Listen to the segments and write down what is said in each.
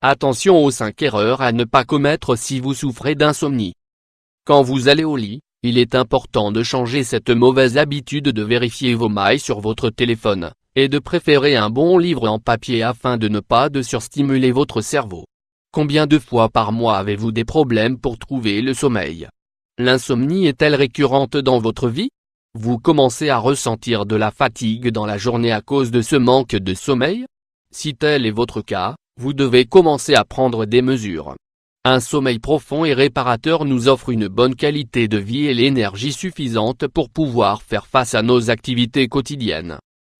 Attention aux 5 erreurs à ne pas commettre si vous souffrez d'insomnie. Quand vous allez au lit, il est important de changer cette mauvaise habitude de vérifier vos mails sur votre téléphone, et de préférer un bon livre en papier afin de ne pas surstimuler votre cerveau. Combien de fois par mois avez-vous des problèmes pour trouver le sommeil? L'insomnie est-elle récurrente dans votre vie? Vous commencez à ressentir de la fatigue dans la journée à cause de ce manque de sommeil? Si tel est votre cas, vous devez commencer à prendre des mesures. Un sommeil profond et réparateur nous offre une bonne qualité de vie et l'énergie suffisante pour pouvoir faire face à nos activités quotidiennes.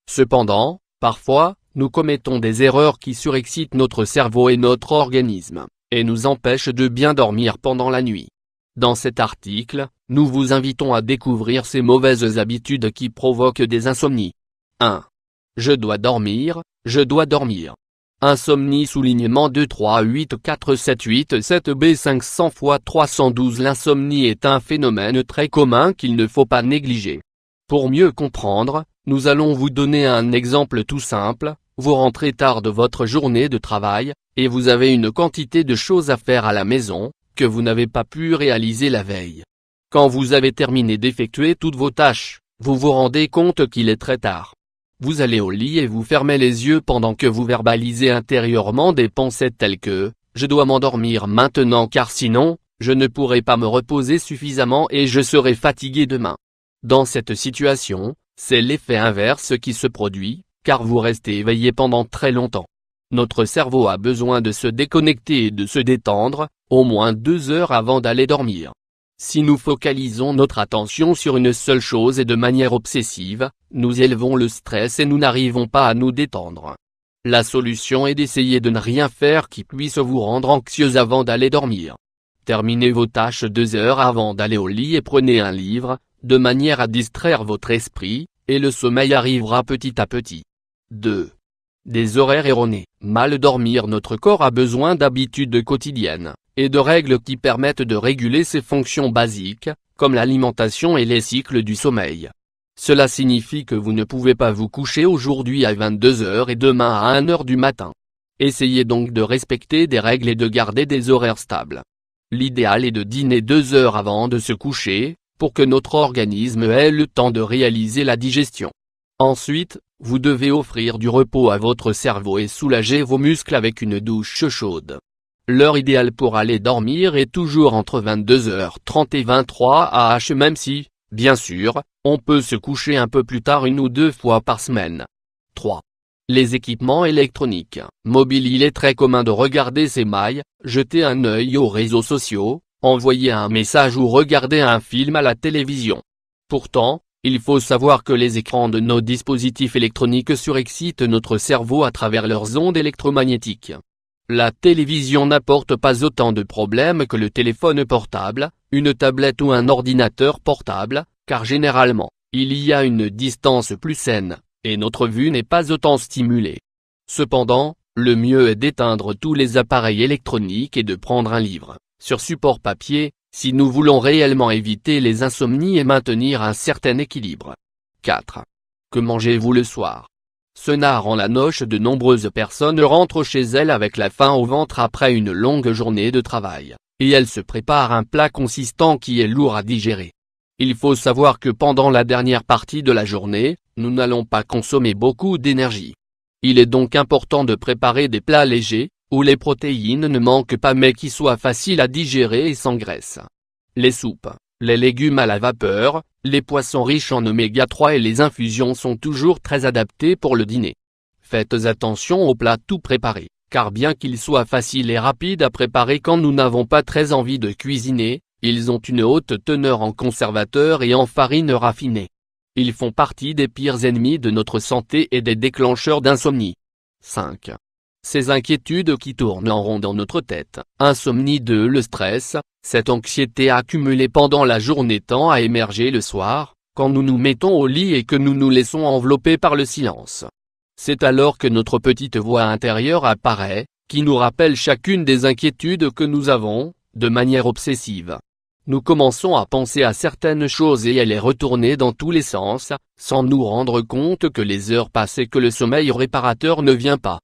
Cependant, parfois, nous commettons des erreurs qui surexcitent notre cerveau et notre organisme, et nous empêchent de bien dormir pendant la nuit. Dans cet article, nous vous invitons à découvrir ces mauvaises habitudes qui provoquent des insomnies. 1. Je dois dormir, je dois dormir. Insomnie soulignement 2384787B 500 x 312. L'insomnie est un phénomène très commun qu'il ne faut pas négliger. Pour mieux comprendre, nous allons vous donner un exemple tout simple. Vous rentrez tard de votre journée de travail, et vous avez une quantité de choses à faire à la maison, que vous n'avez pas pu réaliser la veille. Quand vous avez terminé d'effectuer toutes vos tâches, vous vous rendez compte qu'il est très tard. Vous allez au lit et vous fermez les yeux pendant que vous verbalisez intérieurement des pensées telles que « Je dois m'endormir maintenant car sinon, je ne pourrai pas me reposer suffisamment et je serai fatigué demain ». Dans cette situation, c'est l'effet inverse qui se produit, car vous restez éveillé pendant très longtemps. Notre cerveau a besoin de se déconnecter et de se détendre, au moins 2 heures avant d'aller dormir. Si nous focalisons notre attention sur une seule chose et de manière obsessive, nous élevons le stress et nous n'arrivons pas à nous détendre. La solution est d'essayer de ne rien faire qui puisse vous rendre anxieux avant d'aller dormir. Terminez vos tâches 2 heures avant d'aller au lit et prenez un livre, de manière à distraire votre esprit, et le sommeil arrivera petit à petit. 2. Des horaires erronés. Mal dormir. Notre corps a besoin d'habitudes quotidiennes, et de règles qui permettent de réguler ses fonctions basiques, comme l'alimentation et les cycles du sommeil. Cela signifie que vous ne pouvez pas vous coucher aujourd'hui à 22 heures et demain à 1 heure du matin. Essayez donc de respecter des règles et de garder des horaires stables. L'idéal est de dîner 2 heures avant de se coucher, pour que notre organisme ait le temps de réaliser la digestion. Ensuite, vous devez offrir du repos à votre cerveau et soulager vos muscles avec une douche chaude. L'heure idéale pour aller dormir est toujours entre 22h30 et 23h, même si, bien sûr, on peut se coucher un peu plus tard 1 ou 2 fois par semaine. 3. Les équipements électroniques. Mobiles. Il est très commun de regarder ses mails, jeter un œil aux réseaux sociaux, envoyer un message ou regarder un film à la télévision. Pourtant, il faut savoir que les écrans de nos dispositifs électroniques surexcitent notre cerveau à travers leurs ondes électromagnétiques. La télévision n'apporte pas autant de problèmes que le téléphone portable, une tablette ou un ordinateur portable, car généralement, il y a une distance plus saine, et notre vue n'est pas autant stimulée. Cependant, le mieux est d'éteindre tous les appareils électroniques et de prendre un livre, sur support papier, si nous voulons réellement éviter les insomnies et maintenir un certain équilibre. 4. Que mangez-vous le soir? Cela rend la noche. De nombreuses personnes rentrent chez elles avec la faim au ventre après une longue journée de travail, et elles se préparent un plat consistant qui est lourd à digérer. Il faut savoir que pendant la dernière partie de la journée, nous n'allons pas consommer beaucoup d'énergie. Il est donc important de préparer des plats légers, où les protéines ne manquent pas mais qui soient faciles à digérer et sans graisse. Les soupes, les légumes à la vapeur, les poissons riches en oméga 3 et les infusions sont toujours très adaptés pour le dîner. Faites attention aux plats tout préparés, car bien qu'ils soient faciles et rapides à préparer quand nous n'avons pas très envie de cuisiner, ils ont une haute teneur en conservateurs et en farine raffinée. Ils font partie des pires ennemis de notre santé et des déclencheurs d'insomnie. 5. Ces inquiétudes qui tournent en rond dans notre tête. Insomnie. 2. Le stress. Cette anxiété accumulée pendant la journée tend à émerger le soir, quand nous nous mettons au lit et que nous nous laissons envelopper par le silence. C'est alors que notre petite voix intérieure apparaît, qui nous rappelle chacune des inquiétudes que nous avons, de manière obsessive. Nous commençons à penser à certaines choses et à les retourner dans tous les sens, sans nous rendre compte que les heures passent et que le sommeil réparateur ne vient pas.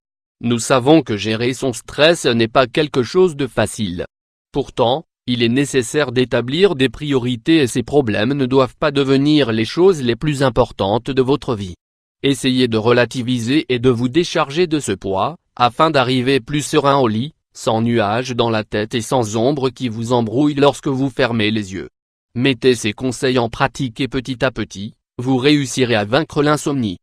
Nous savons que gérer son stress n'est pas quelque chose de facile. Pourtant, il est nécessaire d'établir des priorités et ces problèmes ne doivent pas devenir les choses les plus importantes de votre vie. Essayez de relativiser et de vous décharger de ce poids, afin d'arriver plus serein au lit, sans nuages dans la tête et sans ombre qui vous embrouille lorsque vous fermez les yeux. Mettez ces conseils en pratique et petit à petit, vous réussirez à vaincre l'insomnie.